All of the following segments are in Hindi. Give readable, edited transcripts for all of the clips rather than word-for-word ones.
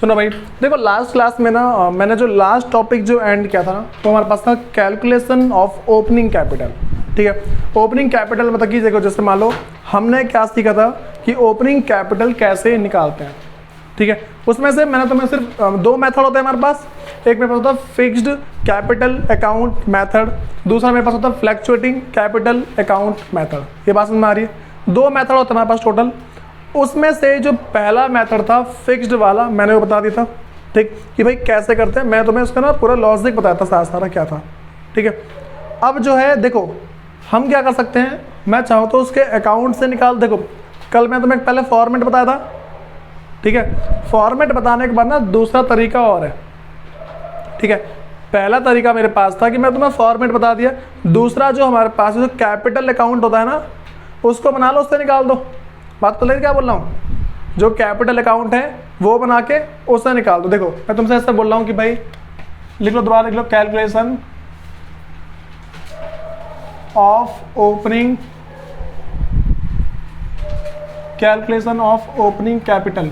सुनो भाई, देखो लास्ट क्लास में ना मैंने जो लास्ट टॉपिक जो एंड किया था ना, तो हमारे पास था कैलकुलेशन ऑफ ओपनिंग कैपिटल। ठीक है, ओपनिंग कैपिटल मतलब कि देखो जैसे मान लो हमने क्या सीखा था कि ओपनिंग कैपिटल कैसे निकालते हैं। ठीक है, उसमें से मैंने तुम्हें सिर्फ दो मेथड होते हैं हमारे पास। एक मेरे पास होता है फिक्स्ड कैपिटल अकाउंट मेथड, दूसरा मेरे पास होता है फ्लैक्चुएटिंग कैपिटल अकाउंट मेथड। ये बात समझ में आ रही है? दो मेथड होते हैं हमारे पास टोटल। उसमें से जो पहला मेथड था फिक्स्ड वाला, मैंने वो बता दिया था। ठीक, कि भाई कैसे करते हैं, मैं तुम्हें उसका ना पूरा लॉजिक बताया था सारा क्या था। ठीक है, अब जो है देखो हम क्या कर सकते हैं, मैं चाहूँ तो उसके अकाउंट से निकाल। देखो कल मैं तुम्हें पहले फॉर्मेट बताया था। ठीक है, फॉर्मेट बताने के बाद ना दूसरा तरीका और है। ठीक है, पहला तरीका मेरे पास था कि मैं तुम्हें फॉर्मेट बता दिया, दूसरा जो हमारे पास जो कैपिटल अकाउंट होता है ना, उसको बना लो, उससे निकाल दो। बात तो लगी क्या बोल रहा हूँ? जो कैपिटल अकाउंट है वो बना के उससे निकाल दो। देखो मैं तुमसे ऐसा बोल रहा हूँ कि भाई लिख लो, दोबारा लिख लो, कैलकुलेशन ऑफ ओपनिंग कैपिटल।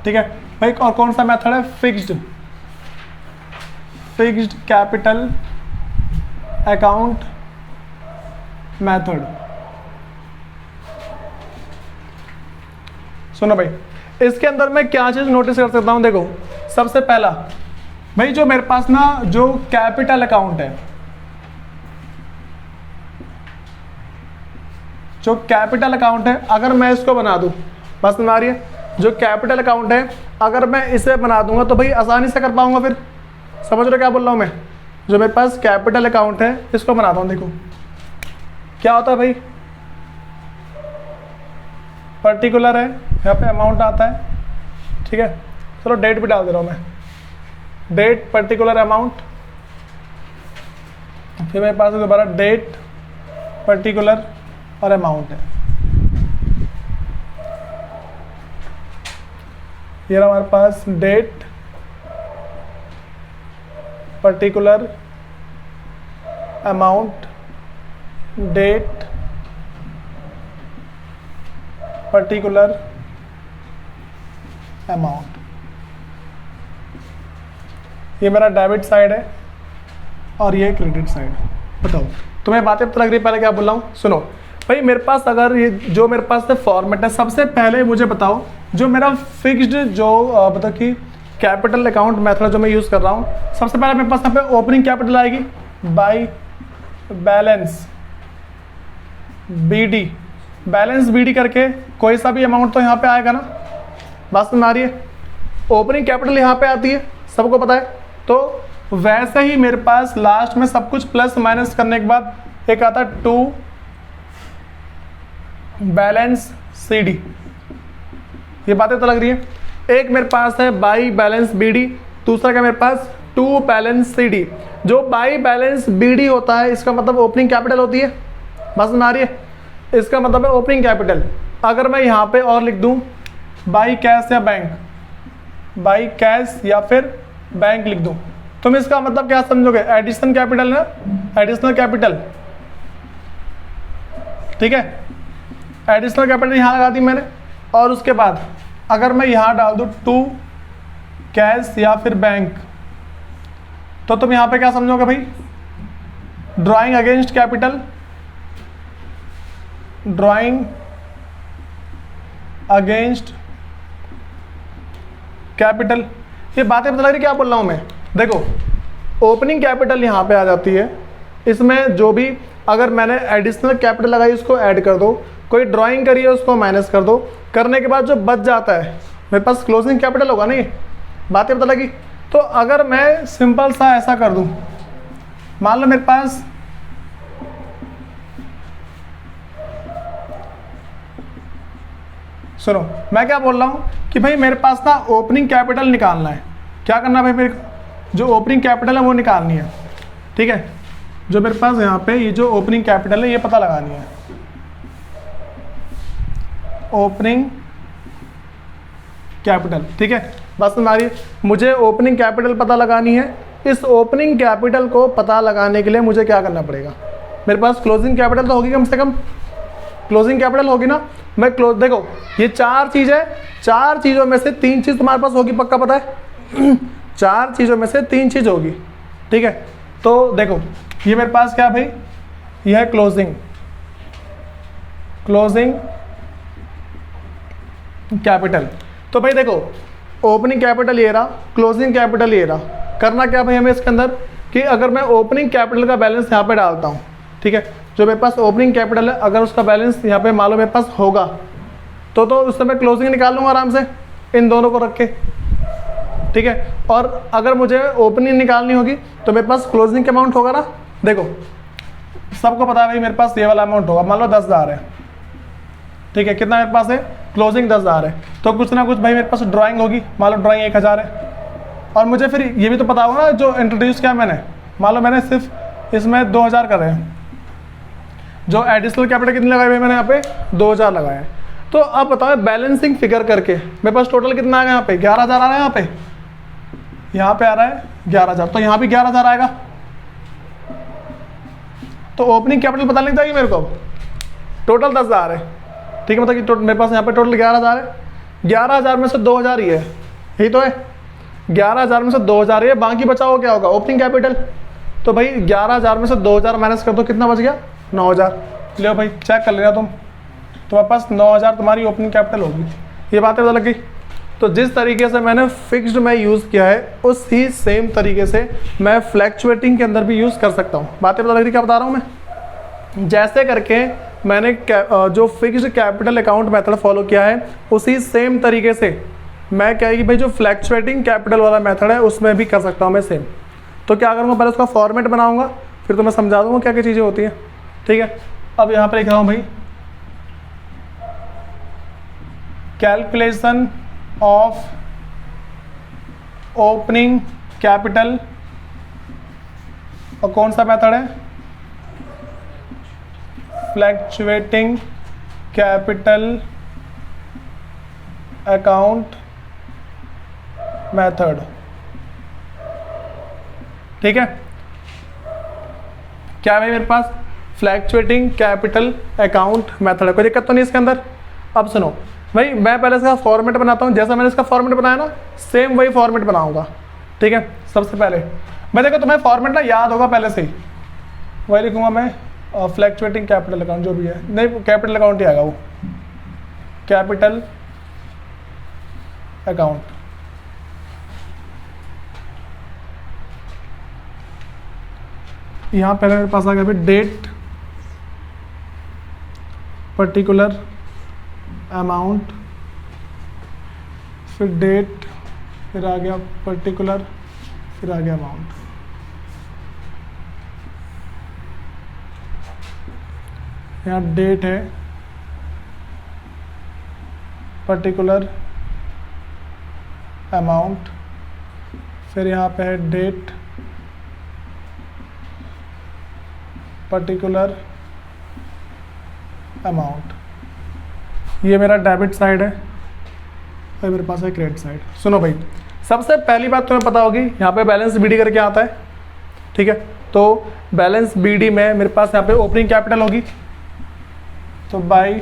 ठीक है भाई, और कौन सा मेथड है? Fixed capital account method. सुनो भाई, इसके अंदर मैं क्या चीज नोटिस कर सकता हूं? देखो सबसे पहला भाई जो मेरे पास ना जो कैपिटल अकाउंट है, जो कैपिटल अकाउंट है, अगर मैं इसको बना दूं, बस बना रही है, जो कैपिटल अकाउंट है अगर मैं इसे बना दूंगा तो भाई आसानी से कर पाऊंगा। फिर समझ रहे क्या बोल रहा हूं मैं? जो मेरे पास कैपिटल अकाउंट है इसको बनाता हूं। देखो क्या होता है भाई, पर्टिकुलर है, यहाँ पे अमाउंट आता है। ठीक है, चलो डेट भी डाल दे रहा हूँ मैं, डेट पर्टिकुलर अमाउंट, फिर मेरे पास दोबारा डेट पर्टिकुलर और अमाउंट है। ये रहा हमारे पास date particular amount, date particular amount. ये मेरा डेबिट साइड है और ये क्रेडिट साइड। बताओ तुम्हें बातें पता लग रही है? पहले क्या बोल रहा हूँ सुनो भाई, मेरे पास अगर ये जो मेरे पास फॉर्मेट है, सबसे पहले मुझे बताओ जो मेरा फिक्स्ड जो मतलब कि कैपिटल अकाउंट मेथड जो मैं यूज़ कर रहा हूँ, सबसे पहले मेरे पास यहाँ पे ओपनिंग कैपिटल आएगी by balance BD, balance BD करके कोई सा भी अमाउंट तो यहाँ पे आएगा ना। बात समझ आ रही है? ओपनिंग कैपिटल यहाँ पे आती है, सबको पता है। तो वैसे ही मेरे पास लास्ट में सब कुछ प्लस माइनस करने के बाद एक आता है टू बैलेंस CD। ये बातें तो लग रही है। एक मेरे पास है बाई बैलेंस BD, दूसरा क्या मेरे पास टू बैलेंस CD। जो बाई बैलेंस BD होता है इसका मतलब ओपनिंग कैपिटल होती है। बात समझ आ रही है? इसका मतलब है ओपनिंग कैपिटल। अगर मैं यहाँ पे और लिख दूँ बाई कैश या बैंक, बाई कैश या फिर बैंक लिख दूँ, तुम इसका मतलब क्या समझोगे? एडिशन कैपिटल ना, एडिशनल कैपिटल। ठीक है, एडिशनल कैपिटल यहाँ लगा दी मैंने। और उसके बाद अगर मैं यहाँ डाल दूँ टू कैश या फिर बैंक, तो तुम यहाँ पे क्या समझोगे भाई? Drawing against capital, drawing against capital. ये बातें पता लग रही क्या बोल रहा हूँ मैं? देखो ओपनिंग कैपिटल यहाँ पे आ जाती है, इसमें जो भी अगर मैंने एडिशनल कैपिटल लगाई उसको ऐड कर दो, कोई ड्राइंग करी है उसको माइनस कर दो, करने के बाद जो बच जाता है मेरे पास क्लोजिंग कैपिटल होगा नहीं। बातें पता लगी? तो अगर मैं सिंपल सा ऐसा कर दूं, मान लो मेरे पास सुनो मैं क्या बोल रहा हूं कि भाई मेरे पास ना ओपनिंग कैपिटल निकालना है। क्या करना है भाई? मेरे जो ओपनिंग कैपिटल है वो निकालनी है। ठीक है, जो मेरे पास यहाँ पे ये जो ओपनिंग कैपिटल है ये पता लगानी है। ओपनिंग कैपिटल, ठीक है, बस हमारी मुझे ओपनिंग कैपिटल पता लगानी है। इस ओपनिंग कैपिटल को पता लगाने के लिए मुझे क्या करना पड़ेगा? मेरे पास क्लोजिंग कैपिटल तो होगी कम से कम। क्लोजिंग कैपिटल होगी ना, मैं देखो ये 4 चीज़ है, 4 चीज़ों में से 3 चीज़ तुम्हारे पास होगी, पक्का पता है 4 चीज़ों में से 3 चीज़ होगी, ठीक है। तो देखो ये मेरे पास क्या भाई, ये है क्लोजिंग कैपिटल। तो भाई देखो ओपनिंग कैपिटल ये रहा, क्लोजिंग कैपिटल ये रहा। करना क्या भाई हमें इसके अंदर कि अगर मैं ओपनिंग कैपिटल का बैलेंस यहाँ पे डालता हूँ, ठीक है, जो मेरे पास ओपनिंग कैपिटल है अगर उसका बैलेंस यहाँ पे मान लो मेरे पास होगा तो उस समय क्लोजिंग निकाल लूँगा आराम से इन दोनों को रख के, ठीक है। और अगर मुझे ओपनिंग निकालनी होगी तो मेरे पास क्लोजिंग का अमाउंट होगा ना, देखो सबको पता है भाई मेरे पास ये वाला अमाउंट होगा, मान लो 10,000 है, ठीक है। कितना मेरे पास है, क्लोजिंग 10,000 है, तो कुछ ना कुछ भाई मेरे पास ड्राइंग होगी, मान लो ड्राइंग 1,000 है। और मुझे फिर ये भी तो पता होगा ना जो इंट्रोड्यूस किया मैंने, मान लो मैंने सिर्फ इसमें 2,000 कर रहे हैं, जो एडिशनल कैपिटल कितने लगाए भाई मैंने यहाँ पे 2,000 लगाए हैं। तो अब बताओ बैलेंसिंग फिगर करके मेरे पास टोटल कितना आ गया, यहाँ पे 11,000 आ रहा है, यहाँ पे आ रहा है 11,000, तो यहाँ भी 11,000 आएगा। तो ओपनिंग कैपिटल पता नहीं चाहिए मेरे को, टोटल 10,000 है, ठीक है। मतलब कि मेरे पास यहाँ पे टोटल 11,000 है, 11,000 में से 2,000 ही है, यही तो है, 11,000 में से 2,000 है, बाकी बचा हुआ क्या होगा ओपनिंग कैपिटल। तो भाई 11,000 में से 2,000 माइनस कर दो, कितना बच गया 9,000। लो भाई चेक कर लेना तुम्हारे पास 9,000 तुम्हारी ओपनिंग कैपिटल होगी। ये बातें पता लग गई। तो जिस तरीके से मैंने फिक्स्ड में यूज़ किया है उसी सेम तरीके से मैं फ्लैक्चुएटिंग के अंदर भी यूज़ कर सकता हूँ। बातें पता लग रही क्या बता रहा हूँ मैं। जैसे करके मैंने जो fixed capital account method follow किया है उसी सेम तरीके से मैं क्या है कि भाई जो फ्लैक्चुएटिंग कैपिटल वाला मेथड है उसमें भी कर सकता हूँ मैं सेम। तो क्या करूँगा, पहले उसका फॉर्मेट बनाऊँगा, फिर तो मैं समझा दूँगा क्या क्या चीज़ें होती हैं, ठीक है। अब यहाँ पर लिख रहा हूँ भाई कैलकुलेशन ऑफ ओपनिंग कैपिटल, और कौन सा मेथड है, फ्लैक्चुएटिंग कैपिटल अकाउंट मेथड, ठीक है। क्या है मेरे पास फ्लैक्चुएटिंग कैपिटल अकाउंट मेथड है, कोई दिक्कत तो नहीं इसके अंदर। अब सुनो भाई मैं पहले इसका फॉर्मेट बनाता हूँ, जैसा मैंने इसका फॉर्मेट बनाया ना सेम वही फॉर्मेट बनाऊंगा, ठीक है। सबसे पहले मैं देखो तुम्हें फॉर्मेट ना याद होगा पहले से ही, वही लिखूंगा मैं फ्लैक्चुएटिंग कैपिटल अकाउंट जो भी है, नहीं कैपिटल अकाउंट ही आएगा वो, कैपिटल अकाउंट। यहाँ पहले मेरे पास आ गया भाई डेट, पर्टिकुलर अमाउंट, फिर डेट, फिर आ गया पर्टिकुलर, फिर आ गया अमाउंट। यहाँ डेट है, पर्टिकुलर अमाउंट, फिर यहाँ पे है डेट, पर्टिकुलर अमाउंट। ये मेरा डेबिट साइड है और मेरे पास है क्रेडिट साइड। सुनो भाई सबसे पहली बात तुम्हें पता होगी यहाँ पे बैलेंस बीडी करके आता है, ठीक है। तो बैलेंस बीडी में मेरे पास यहाँ पे ओपनिंग कैपिटल होगी, तो बाय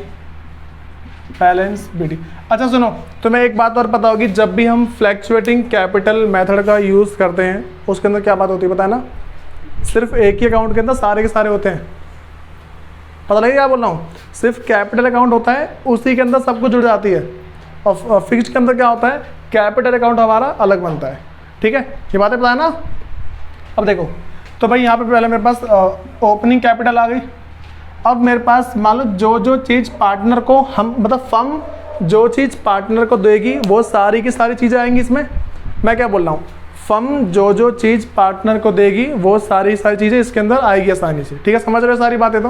बैलेंस बीडी। अच्छा सुनो तुम्हें एक बात और पता होगी, जब भी हम फ्लैक्चुएटिंग कैपिटल मेथड का यूज़ करते हैं उसके अंदर क्या बात होती है पता है ना, सिर्फ एक ही अकाउंट के अंदर सारे के सारे होते हैं। पता लगे क्या बोल रहा हूँ, सिर्फ कैपिटल अकाउंट होता है उसी के अंदर सब कुछ जुड़ जाती है, और फिक्स्ड के अंदर क्या होता है कैपिटल अकाउंट हमारा अलग बनता है, ठीक है। ये बातें पता है ना। अब देखो तो भाई यहाँ पे पहले मेरे पास ओपनिंग कैपिटल आ गई। अब मेरे पास मान लो जो चीज़ पार्टनर को हम मतलब फर्म जो चीज़ पार्टनर को देगी वो सारी की सारी चीज़ें आएंगी इसमें। मैं क्या बोल रहा हूँ, फर्म जो चीज़ पार्टनर को देगी वो सारी चीज़ें इसके अंदर आएगी आसानी से, ठीक है। समझ रहे हो सारी बातें।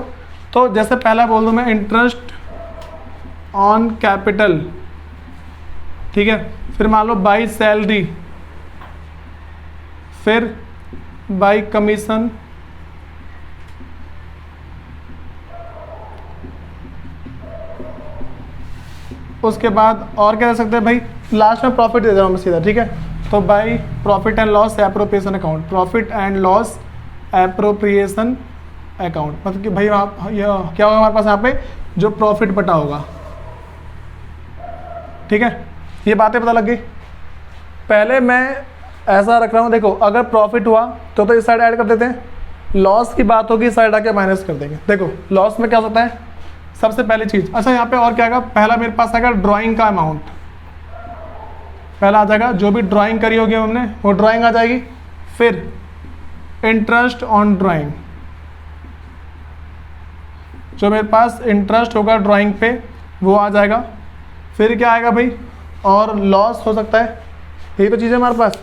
तो जैसे पहला बोल दूँ मैं इंटरेस्ट ऑन कैपिटल, ठीक है। फिर मान लो बाई सैलरी, फिर बाई कमीशन, उसके बाद और क्या दे सकते हैं भाई, लास्ट में प्रॉफिट दे रहा हूँ मैं सीधा, ठीक है। तो by profit and loss appropriation account, profit and loss appropriation account, मतलब कि भाई आप क्या होगा हमारे पास यहाँ पे जो प्रॉफिट बटा होगा। ठीक है, ये बातें पता लग गई। पहले मैं ऐसा रख रहा हूँ, देखो अगर प्रॉफिट हुआ तो इस साइड ऐड कर देते हैं, लॉस की बात होगी इस साइड आके माइनस कर देंगे। देखो लॉस में क्या होता है, सबसे पहली चीज़, अच्छा यहाँ पे और क्या आएगा, पहला मेरे पास आएगा ड्राइंग का अमाउंट, पहला आ जाएगा जो भी ड्राइंग करी होगी हमने वो ड्राइंग आ जाएगी। फिर इंटरेस्ट ऑन ड्राइंग, जो मेरे पास इंटरेस्ट होगा ड्राइंग पे वो आ जाएगा। फिर क्या आएगा भाई, और लॉस हो सकता है, यही तो चीज़ है हमारे पास।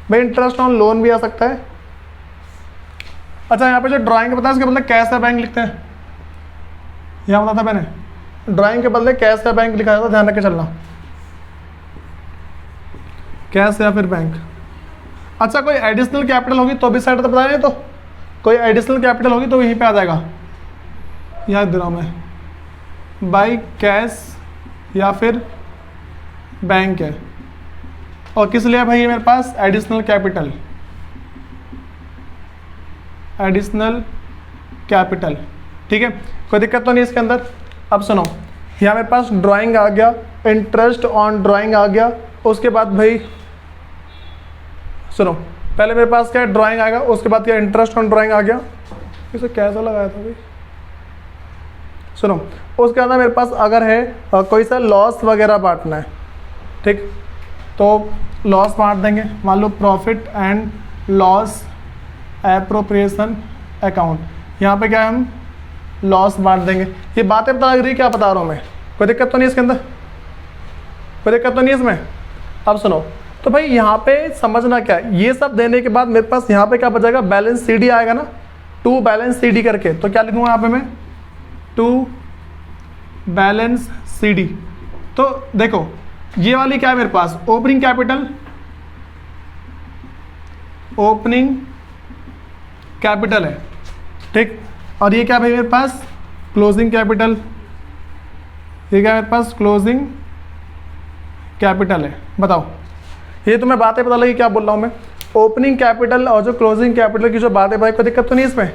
भाई इंटरेस्ट ऑन लोन भी आ सकता है। अच्छा यहाँ पे जो ड्राइंग बताया इसके बदले कैश या बैंक लिखते हैं, यहाँ बताया था मैंने, ड्राइंग के बदले कैश या बैंक लिखा जाता है, ध्यान रख के चलना, कैश या फिर बैंक। अच्छा कोई एडिशनल कैपिटल होगी तो भी साइड तो बताया, तो कोई एडिशनल कैपिटल होगी तो यहीं पे आ जाएगा, याद दे रहा हूँ मैं, बाई कैश या फिर बैंक है। और किस लिए भाई ये मेरे पास एडिशनल कैपिटल, एडिशनल कैपिटल। ठीक है, कोई दिक्कत तो नहीं इसके अंदर। अब सुनो, यहाँ मेरे पास ड्राइंग आ गया, इंटरेस्ट ऑन ड्राइंग आ गया, उसके बाद भाई सुनो, पहले मेरे पास क्या ड्राइंग आएगा, उसके बाद क्या इंटरेस्ट ऑन ड्राइंग आ गया, इसे कैसा लगाया था भाई, सुनो उसके अंदर मेरे पास अगर है कोई सा लॉस वगैरह बांटना है, ठीक, तो लॉस बांट देंगे, मान लो profit and loss appropriation account, यहाँ पे क्या है हम लॉस बांट देंगे। ये बातें पता लग रही है क्या बता रहा हूँ मैं, कोई दिक्कत तो नहीं इसके अंदर, कोई दिक्कत तो नहीं इसमें। अब सुनो, तो भाई यहाँ पे समझना क्या है, ये सब देने के बाद मेरे पास यहाँ पे क्या बचेगा, बैलेंस सी डी आएगा ना, टू बैलेंस सी डी करके, तो क्या लिखूँगा यहाँ पे मैं, टू बैलेंस सी डी। तो देखो ये वाली क्या है मेरे पास, ओपनिंग कैपिटल, ओपनिंग कैपिटल है, ठीक, और ये क्या भाई मेरे पास क्लोजिंग कैपिटल, ये क्या मेरे पास क्लोजिंग कैपिटल है। बताओ ये तुम्हें बातें पता लगी क्या बोल रहा हूँ मैं, ओपनिंग कैपिटल और जो क्लोजिंग कैपिटल की जो बातें भाई, कोई दिक्कत तो नहीं इसमें।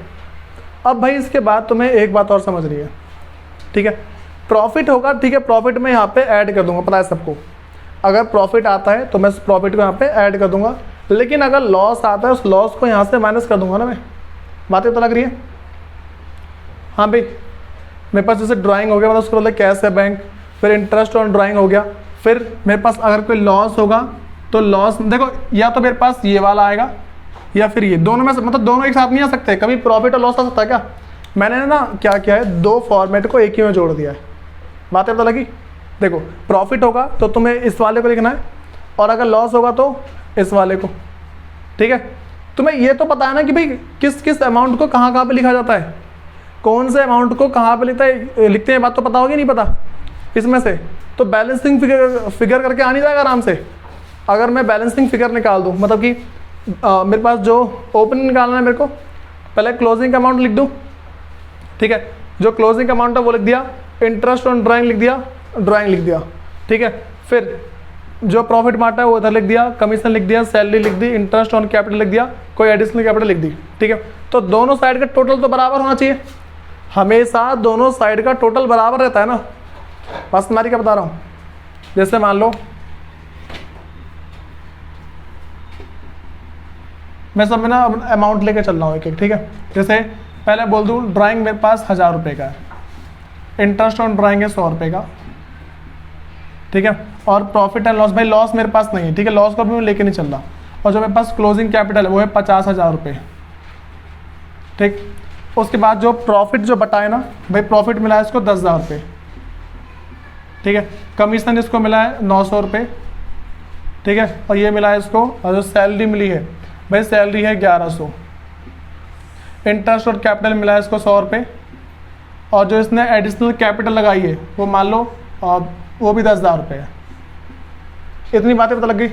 अब भाई इसके बाद तुम्हें एक बात और समझ रही है, ठीक है, प्रॉफिट होगा, ठीक है, प्रॉफिट में यहाँ पे ऐड कर दूंगा, पता है सबको, अगर प्रॉफिट आता है तो मैं उस प्रॉफिट को यहाँ पे ऐड कर दूंगा, लेकिन अगर लॉस आता है उस लॉस को यहाँ से माइनस कर दूंगा ना मैं, बातें तो लग रही है। हाँ भाई मेरे पास जैसे ड्राइंग हो गया, मतलब उसको बोलते कैश है बैंक, फिर इंटरेस्ट ऑन ड्राइंग हो गया, फिर मेरे पास अगर कोई लॉस होगा तो लॉस, देखो या तो मेरे पास ये वाला आएगा या फिर ये, दोनों में से, मतलब दोनों एक साथ नहीं आ सकते, कभी प्रॉफिट और लॉस आ सकता है क्या। मैंने ना क्या किया है, दो फॉर्मेट को एक ही में जोड़ दिया है, बातें पता लगी। देखो प्रॉफिट होगा तो तुम्हें इस वाले को लिखना है, और अगर लॉस होगा तो इस वाले को, ठीक है। तुम्हें ये तो पता है ना कि भाई किस किस अमाउंट को कहाँ पे लिखा जाता है, कौन से अमाउंट को कहाँ पे लिखते हैं, बात तो पता होगी नहीं पता इसमें से, तो बैलेंसिंग फिगर करके आ नहीं जाएगा आराम से। अगर मैं बैलेंसिंग फिगर निकाल दूँ, मतलब कि मेरे पास जो ओपनिंग निकालना है मेरे को, पहले क्लोजिंग का अमाउंट लिख दूँ, ठीक है, जो क्लोजिंग अमाउंट है वो लिख दिया, इंटरेस्ट ऑन ड्राइंग लिख दिया, ड्राइंग लिख दिया, ठीक है, फिर जो प्रॉफिट बांटा है वो इधर लिख दिया, कमीशन लिख दिया, सैलरी लिख दी, इंटरेस्ट ऑन कैपिटल लिख दिया, कोई एडिशनल कैपिटल लिख दी, ठीक है। तो दोनों साइड का टोटल तो बराबर होना चाहिए, हमेशा दोनों साइड का टोटल बराबर रहता है ना, बस तुम्हारी क्या बता रहा हूँ। जैसे मान लो मैं सब में ना अमाउंट लेके चल रहा हूँ एक एक, ठीक है। जैसे पहले बोल दूँ ड्राइंग मेरे पास 1000 रुपये का है, इंटरेस्ट ऑन ड्राइंग है 100 रुपये का, ठीक है, और प्रॉफिट एंड लॉस, भाई लॉस मेरे पास नहीं है, ठीक है, लॉस को भी मैं लेके नहीं चल रहा, और जो मेरे पास क्लोजिंग कैपिटल है वो है 50,000 रुपये, ठीक। उसके बाद जो प्रॉफिट जो बटा है ना भाई, प्रॉफिट मिला है इसको 10,000 रुपये, ठीक है, कमीशन इसको मिला है 900 रुपये, ठीक है, और ये मिला है इसको, और जो सैलरी मिली है भाई सैलरी है 1100, इंटरेस्ट और कैपिटल मिला है इसको 100 रुपये, और जो इसने एडिशनल कैपिटल लगाई है वो मान लो वो भी 10,000 रुपये है। इतनी बातें पता लग गई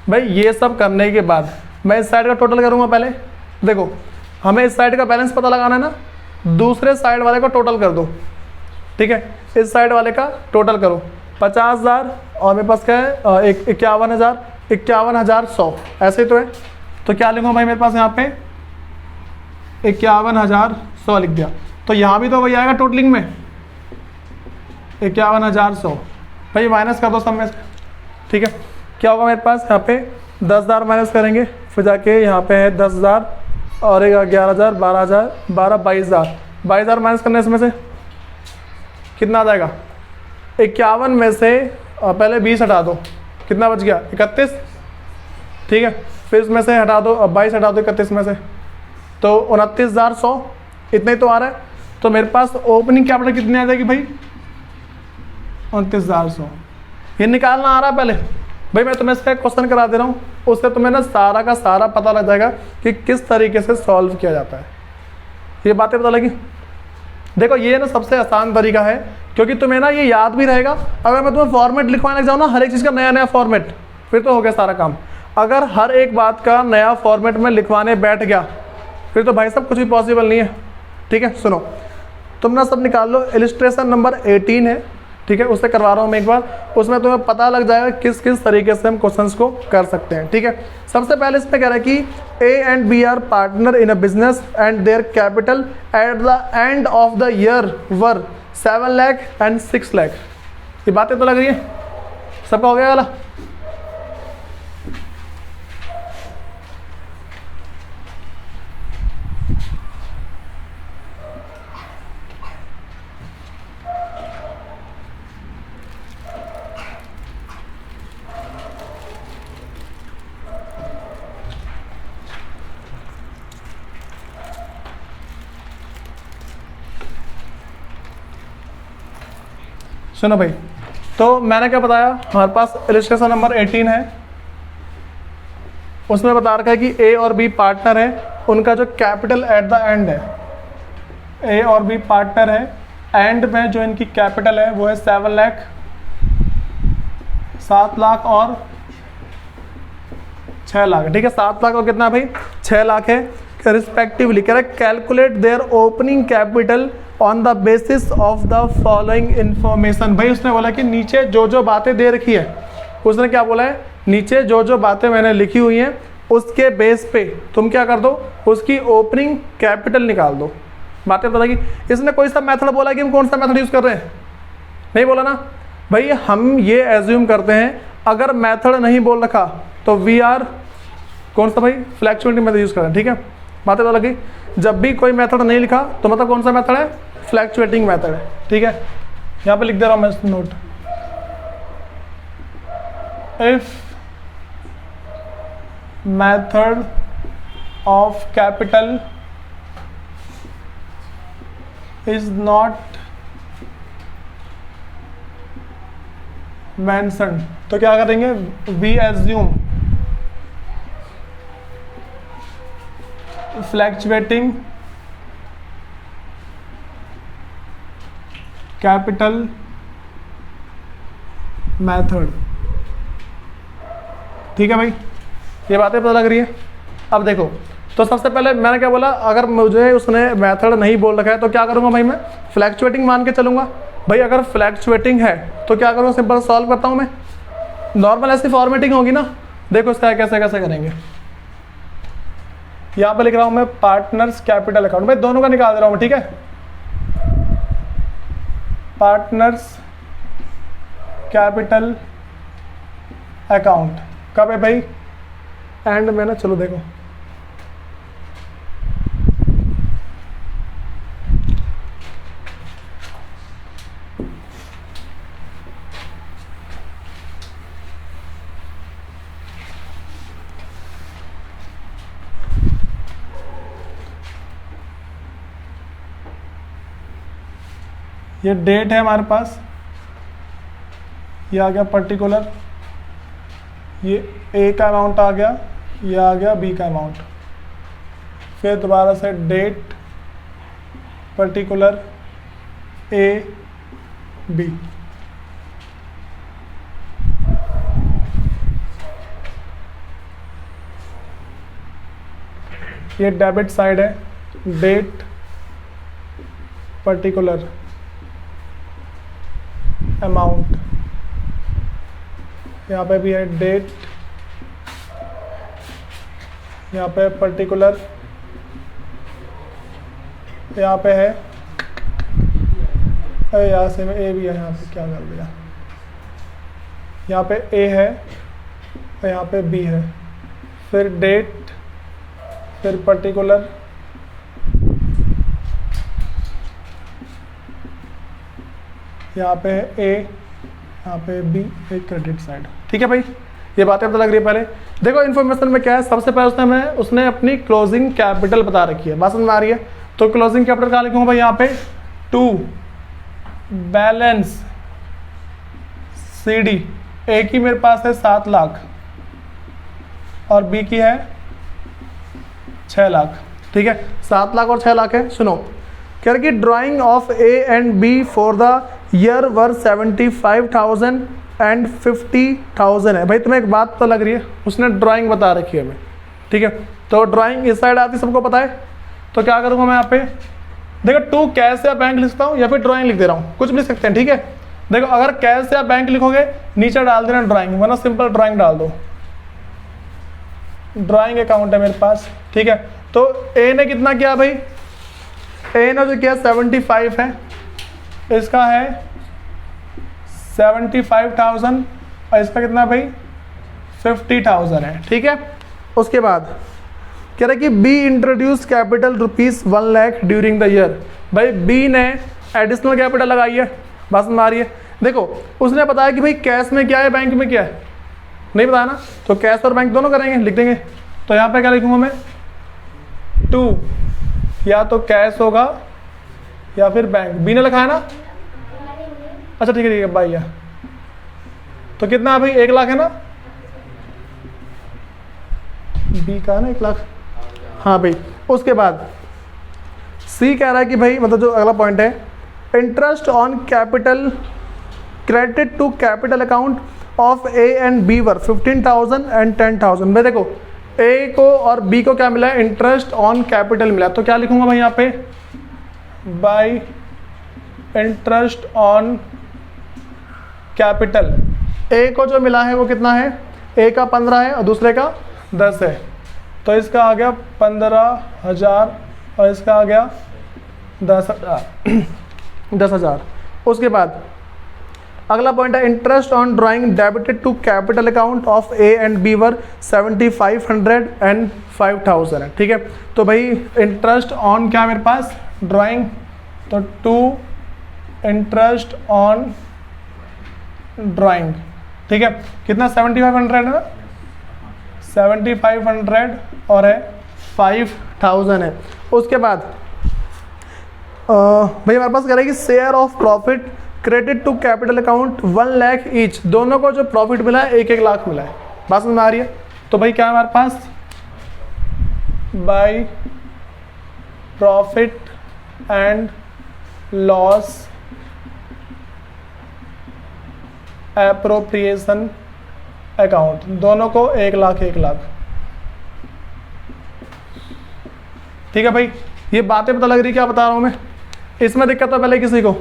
भाई। ये सब करने के बाद मैं इस साइड का टोटल करूँगा, पहले देखो हमें इस साइड का बैलेंस पता लगाना है ना, दूसरे साइड वाले का टोटल कर दो, ठीक है, इस साइड वाले का टोटल करो 50,000, और मेरे पास क्या है 51,100, ऐसे ही तो है। तो क्या लिखूँ भाई मेरे पास यहाँ पे 51,100 लिख दिया। तो यहाँ भी तो वही आएगा टोटलिंग में 51,100। भाई माइनस कर दो सब में से, ठीक है। क्या होगा मेरे पास यहाँ पे 10,000 माइनस करेंगे, फिर जाके यहाँ पे है 10,000 और एक 11,000, 12,000, 22,000। 22,000 माइनस करने इसमें से कितना आ जाएगा? 51 में से पहले 20 हटा दो, कितना बच गया? 31, ठीक है। फिर इसमें से हटा दो 22 हटा दो 31 में से, तो 29,100 इतना ही तो आ रहा है। तो मेरे पास ओपनिंग कैपिटल कितनी आ जाएगी भाई? 29,100। ये निकालना आ रहा है पहले भाई, मैं तुम्हें इसका क्वेश्चन करा दे रहा हूँ, उससे तुम्हें ना सारा का सारा पता लग जाएगा कि किस तरीके से सॉल्व किया जाता है। ये बातें पता लगी? देखो ये ना सबसे आसान तरीका है, क्योंकि तुम्हें ना ये याद भी रहेगा। अगर मैं तुम्हें फॉर्मेट लिखवाने लग जाऊँ ना, हर एक चीज़ का नया नया फॉर्मेट, फिर तो हो गया सारा काम। अगर हर एक बात का नया फॉर्मेट में लिखवाने बैठ गया, फिर तो भाई साहब कुछ भी पॉसिबल नहीं है, ठीक है। सुनो, तुम ना सब निकाल लो, इलिस्ट्रेशन नंबर 18 है, ठीक है, उससे करवा रहा हूँ मैं एक बार, उसमें तुम्हें पता लग जाएगा किस किस तरीके से हम क्वेश्चंस को कर सकते हैं, ठीक है। सबसे पहले इसमें कह रहा है कि A and B are partner in a business and their capital at the end of the year were 7 lakh and 6 lakh. ये बातें तो लग रही है, सबका हो गया वाला? सुनो भाई, तो मैंने क्या बताया, हमारे पास इलिस्ट्रेशन नंबर 18 है, उसमें बता रखा है कि ए और बी पार्टनर है, उनका जो कैपिटल एट द एंड है, ए और बी पार्टनर है, एंड में जो इनकी कैपिटल है वो है 7 लाख, 7 लाख और 6 लाख, ठीक है। 7 लाख और कितना भाई? 6 लाख है रिस्पेक्टिवली। कह रहा है calculate their opening capital on the basis of the following information. भाई उसने बोला कि नीचे जो जो बातें दे रखी है, उसने क्या बोला है, नीचे जो जो बातें मैंने लिखी हुई हैं उसके बेस पे तुम क्या कर दो, उसकी ओपनिंग कैपिटल निकाल दो। बातें पता कि इसने कोई सा मेथड बोला कि हम कौन सा मेथड यूज़ कर रहे हैं? नहीं बोला ना भाई। हम ये एज्यूम करते हैं, अगर मेथड नहीं बोल रखा तो वी आर कौन सा भाई? फ्लैक्चुएटिंग मेथड यूज़ कर रहे हैं, ठीक है। बातें पता लगी? जब भी कोई मेथड नहीं लिखा तो मतलब कौन सा मेथड है? फ्लैक्चुएटिंग मेथड है, ठीक है। यहाँ पे लिख दे रहा हूँ मैं note, if method of capital is not mentioned, तो क्या करेंगे? We assume fluctuating capital method, ठीक है भाई। ये बातें पता लग रही है? अब देखो, तो सबसे पहले मैंने क्या बोला, अगर मुझे उसने मेथड नहीं बोल रखा है तो क्या करूँगा भाई? मैं फ्लैक्चुएटिंग मान के चलूँगा। भाई अगर फ्लैक्चुएटिंग है तो क्या करूँ? सिंपल सॉल्व करता हूँ मैं, नॉर्मल ऐसी फॉर्मेटिंग होगी ना। देखो इसका कैसे कैसे करेंगे। यहाँ पे लिख रहा हूँ मैं पार्टनर्स कैपिटल अकाउंट, भाई दोनों का निकाल दे रहा हूँ मैं, ठीक है। पार्टनर्स कैपिटल अकाउंट कब है भाई? एंड में ना, चलो देखो ये डेट है हमारे पास, ये आ गया पर्टिकुलर, ये ए का अमाउंट आ गया, ये आ गया बी का अमाउंट, फिर दोबारा से डेट पर्टिकुलर ए बी। ये डेबिट साइड है, डेट पर्टिकुलर अमाउंट, यहाँ पे भी है डेट, यहाँ पे पर्टिकुलर यहाँ पे है, यहाँ से ए भी है, यहाँ पे क्या कर दिया, यहाँ पे ए है, यहाँ पे बी है, फिर डेट, फिर पर्टिकुलर, यहाँ पे है ए, यहाँ पे बी, एक क्रेडिट साइड। ठीक है भाई, ये बातें पता लग रही है। पहले देखो इन्फॉर्मेशन में क्या है, सबसे पहले उसने अपनी क्लोजिंग कैपिटल बता रखी है, बात समझ में आ रही है। तो क्लोजिंग कैपिटल कहाँ लिखूंगा भाई, यहाँ पे 2 बैलेंस CD, ए की मेरे पास है 7 लाख और बी की है 6 लाख। ठीक है, 7 लाख और 6 लाख है। सुनो, कह रहे कि drawing of A and B for the year were 75,000 and 50,000 है। भाई तुम्हें एक बात तो लग रही है, उसने ड्राइंग बता रखी है हमें। ठीक है, तो ड्राइंग इस साइड आती, सबको पता है। तो क्या करूँगा मैं यहाँ पे, देखो 2 कैश या बैंक लिखता हूँ या फिर ड्राइंग लिख दे रहा हूँ, कुछ भी लिख सकते हैं। ठीक है, देखो अगर कैश या बैंक लिखोगे नीचे डाल देना ड्राइंग, वरना सिंपल ड्राइंग डाल दो। ड्राइंग अकाउंट है मेरे पास। ठीक है, तो ए ने कितना किया भाई, ए ने जो किया 75 है, इसका है 75,000 और इसका कितना भाई 50,000 है। ठीक है, उसके बाद कह रहे कि be introduce capital ₹1 lakh during the year. भाई बी ने एडिशनल कैपिटल लगाई है, बात समझ आ रही है। देखो उसने बताया कि भाई कैश में क्या है, बैंक में क्या है, नहीं बताया ना, तो कैश और बैंक दोनों करेंगे, लिख देंगे। तो यहाँ पे क्या लिखूंगा मैं, 2 या तो कैश होगा या फिर बैंक। बी ने लिखा है ना, अच्छा ठीक है भाई है। तो कितना है भाई, 1 लाख है ना, बी का है ना 1 लाख, हाँ भाई। उसके बाद सी कह रहा है कि भाई मतलब जो अगला पॉइंट है, interest on capital credit to capital account of A and B were 15,000 and 10,000। भाई देखो ए को और बी को क्या मिला है, इंटरेस्ट ऑन कैपिटल मिला। तो क्या लिखूंगा भाई यहाँ पे, बाय इंटरेस्ट ऑन कैपिटल। ए को जो मिला है वो कितना है, ए का 15 है और दूसरे का 10 है, तो इसका आ गया 15,000 और इसका आ गया 10,000। उसके बाद अगला पॉइंट है, interest on drawing debited to capital account of A and B were 7,500 and 5,000 है। ठीक है, तो भाई इंटरेस्ट ऑन क्या मेरे पास, ड्राइंग, तो 2 इंटरेस्ट ऑन ड्राइंग। ठीक है, कितना 7,500 है ना, 7,500 और है 5,000 है। उसके बाद भाई हमारे पास करेगी share of profit credit to capital account 1 lakh each. दोनों को जो प्रॉफिट मिला है 1-1 लाख मिला है, बात समझ में आ रही है। तो भाई क्या है हमारे पास, by profit and loss appropriation account, दोनों को 1 लाख 1 लाख। ठीक है भाई, ये बातें पता लग रही क्या बता रहा हूँ मैं, इसमें दिक्कत तो पहले किसी को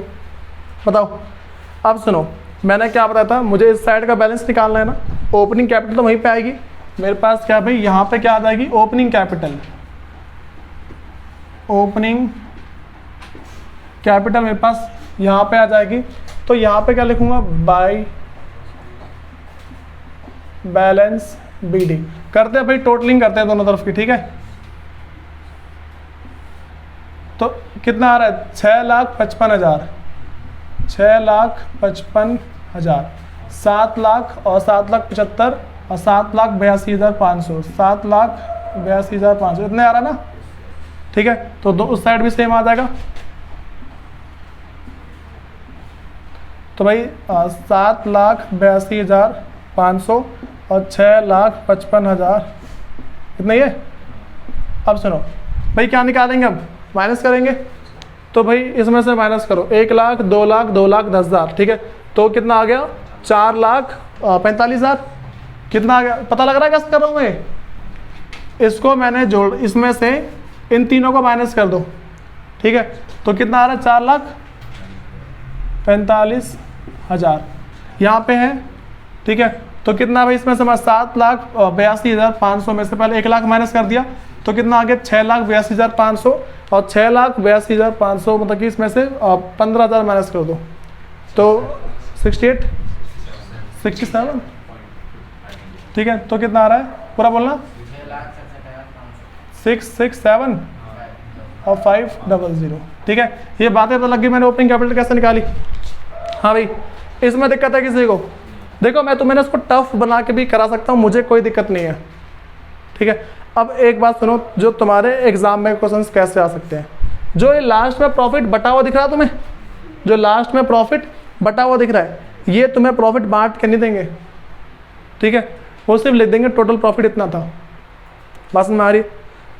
बताओ। अब सुनो, मैंने क्या बताया था, मुझे इस साइड का बैलेंस निकालना है ना, ओपनिंग कैपिटल तो वहीं पे आएगी मेरे पास। क्या भाई यहाँ पे क्या आ जाएगी, ओपनिंग कैपिटल, ओपनिंग कैपिटल मेरे पास यहाँ पे आ जाएगी। तो यहाँ पे क्या लिखूंगा, बाय बैलेंस BD। करते हैं भाई टोटलिंग करते हैं दोनों तरफ की। ठीक है, तो कितना आ रहा है, 6,55,000, 6,55,000, 7 लाख और 7,75,000 और 7,82,500, 7,82,500 इतने आ रहा है ना। ठीक है, तो उस साइड भी सेम आ जाएगा। तो भाई 7,82,500 और 6,55,000 इतना ही है। अब सुनो भाई, क्या निकालेंगे, अब माइनस करेंगे। तो भाई इसमें से माइनस करो, 1 लाख, 2 लाख, 2 लाख 10,000। ठीक है, तो कितना आ गया, 4,45,000। कितना आ गया, पता लग रहा है कैसे कर रहा हूँ मैं, इसको मैंने जोड़, इसमें से इन तीनों को माइनस कर दो। ठीक है, तो कितना आ रहा है, 4,45,000 यहाँ पे है। ठीक है, तो कितना भाई इसमें से मैं 7,82,500 में से पहले 1 लाख माइनस कर दिया, तो कितना आ गया, 6,82,500 और 6,82,500 मतलब कि इसमें से 15,000 माइनस कर दो तो 67 ठीक है। तो कितना आ रहा है पूरा बोलना 667 और 500। ठीक है, ये बातें तो लग गई। मैंने ओपनिंग कैपिटल कैसे निकाली। हाँ भाई, इसमें दिक्कत है किसी को? देखो मैं तो मैंने उसको टफ बना के भी करा सकता हूँ, मुझे कोई दिक्कत नहीं है। ठीक है, अब एक बात सुनो, जो तुम्हारे एग्जाम में क्वेश्चंस कैसे आ सकते हैं, जो ये लास्ट में प्रॉफिट बटा हुआ दिख रहा है तुम्हें, जो लास्ट में प्रॉफिट बटा हुआ दिख रहा है, ये तुम्हें प्रॉफिट बांट के नहीं देंगे। ठीक है, वो सिर्फ लिख देंगे टोटल प्रॉफिट इतना था। बात समझ में आ रही?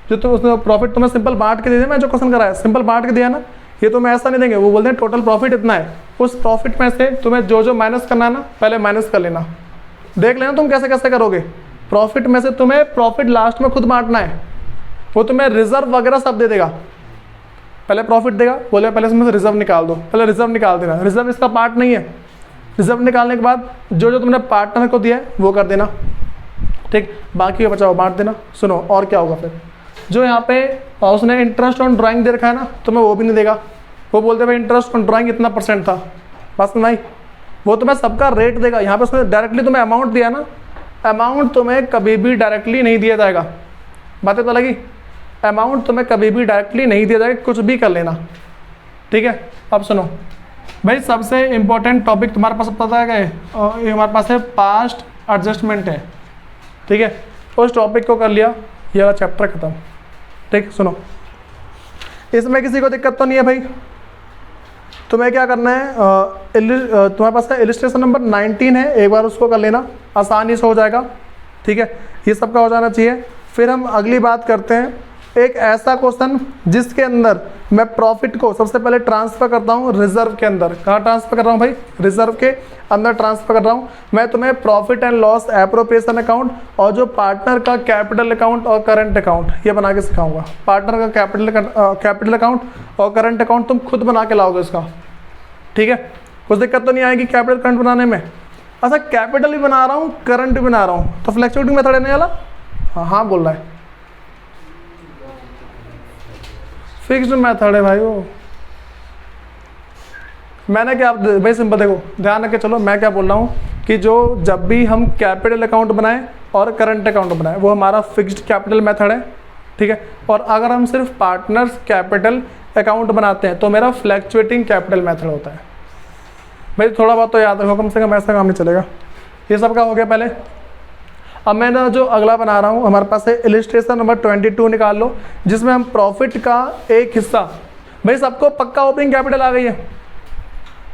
जो तुम उसने प्रॉफिट तुम्हें सिंपल बांट के दे दें, मैं जो क्वेश्चन कराया सिंपल बांट के दिया ना, ये तुम्हें ऐसा नहीं देंगे। वो बोलते हैं टोटल प्रॉफिट इतना है, उस प्रॉफिट में से तुम्हें जो जो माइनस करना है ना, पहले माइनस कर लेना। देख लेना तुम कैसे कैसे करोगे। प्रॉफिट में से तुम्हें प्रॉफिट लास्ट में खुद बांटना है, वो तुम्हें रिजर्व वगैरह सब दे देगा। पहले प्रॉफिट देगा, बोले पहले इसमें से रिजर्व निकाल दो, पहले रिजर्व निकाल देना। रिजर्व इसका पार्ट नहीं है। रिजर्व निकालने के बाद जो जो तुमने पार्टनर को दिया है वो कर देना। ठीक, बाकी बचा हुआ बांट देना। सुनो और क्या होगा फिर, जो यहाँ पे उसने इंटरेस्ट ऑन ड्राइंग दे रखा है ना, तुम्हें वो भी नहीं देगा। वो बोलते भाई इंटरेस्ट ऑन ड्राइंग इतना % था, बस नहीं, वो तुम्हें सबका रेट देगा। यहाँ पे उसने डायरेक्टली तुम्हें अमाउंट दिया ना, अमाउंट तुम्हें कभी भी डायरेक्टली नहीं दिया जाएगा। बातें तो लगी, अमाउंट तुम्हें कभी भी डायरेक्टली नहीं दिया जाएगा, कुछ भी कर लेना। ठीक है, अब सुनो भाई, सबसे इंपॉर्टेंट टॉपिक तुम्हारे पास पता है क्या है? ये हमारे पास है पास्ट एडजस्टमेंट है। ठीक है, उस टॉपिक को कर लिया, ये वाला चैप्टर खत्म। ठीक, सुनो इसमें किसी को दिक्कत तो नहीं है भाई? तुम्हें क्या करना है, तुम्हारे पास है इलिस्ट्रेशन नंबर 19 है, एक बार उसको कर लेना, आसानी से हो जाएगा। ठीक है, ये सबका हो जाना चाहिए। फिर हम अगली बात करते हैं, एक ऐसा क्वेश्चन जिसके अंदर मैं प्रॉफिट को सबसे पहले ट्रांसफर करता हूँ रिजर्व के अंदर। कहाँ ट्रांसफर कर रहा हूँ भाई? रिजर्व के अंदर ट्रांसफर कर रहा हूँ। मैं तुम्हें profit and loss appropriation account और जो पार्टनर का कैपिटल अकाउंट और करंट अकाउंट, ये बना के सिखाऊंगा। पार्टनर का कैपिटल अकाउंट और करंट अकाउंट तुम खुद बना के लाओगे इसका। ठीक है, कुछ दिक्कत तो नहीं आएगी कैपिटल करंट बनाने में। अच्छा, कैपिटल भी बना रहा हूँ, करंट भी बना रहा हूँ, तो फ्लेक्सिबिलिटी मेथड है नहीं वाला? हाँ हाँ बोल रहा है, फिक्स्ड मेथड है भाई वो। मैंने क्या भाई, सिंपल देखो, ध्यान रख के चलो, मैं क्या बोल रहा हूँ कि जो जब भी हम कैपिटल अकाउंट बनाएं और करंट अकाउंट बनाएं, वो हमारा फिक्स्ड कैपिटल मेथड है। ठीक है, और अगर हम सिर्फ पार्टनर्स कैपिटल अकाउंट बनाते हैं तो मेरा फ्लैक्चुएटिंग कैपिटल मेथड होता है। भाई थोड़ा बहुत तो याद रखो, कम से कम ऐसा काम नहीं चलेगा। ये सब का हो गया पहले। अब मैं ना जो अगला बना रहा हूँ, हमारे पास है इलिस्ट्रेशन नंबर 22 निकाल लो, जिसमें हम प्रॉफिट का एक हिस्सा, भाई सबको पक्का ओपनिंग कैपिटल आ गई है,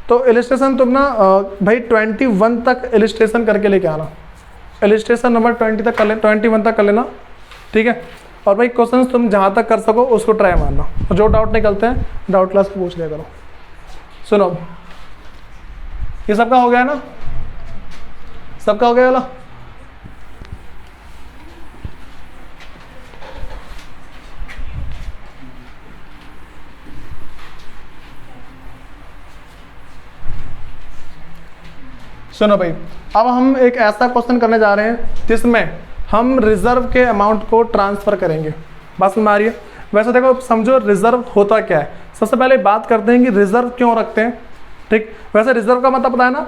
तो इलिस्ट्रेशन तुम ना भाई 21 तक इलिस्ट्रेशन करके लेके आना। इलिस्ट्रेशन नंबर 21 तक कर लेना। ठीक है, और भाई क्वेश्चन तुम जहाँ तक कर सको उसको ट्राई मारना, और जो डाउट निकलते हैं डाउट क्लास को पूछ लिया करो। सुनो, ये सबका हो गया ना? सबका हो गया वाला? सुनो भाई, अब हम एक ऐसा क्वेश्चन करने जा रहे हैं जिसमें हम रिजर्व के अमाउंट को ट्रांसफर करेंगे। बात समझ आ रही है? वैसे देखो, समझो रिजर्व होता क्या है। सबसे पहले बात करते हैं कि रिजर्व क्यों रखते हैं। ठीक, वैसे रिजर्व का मतलब पता है ना,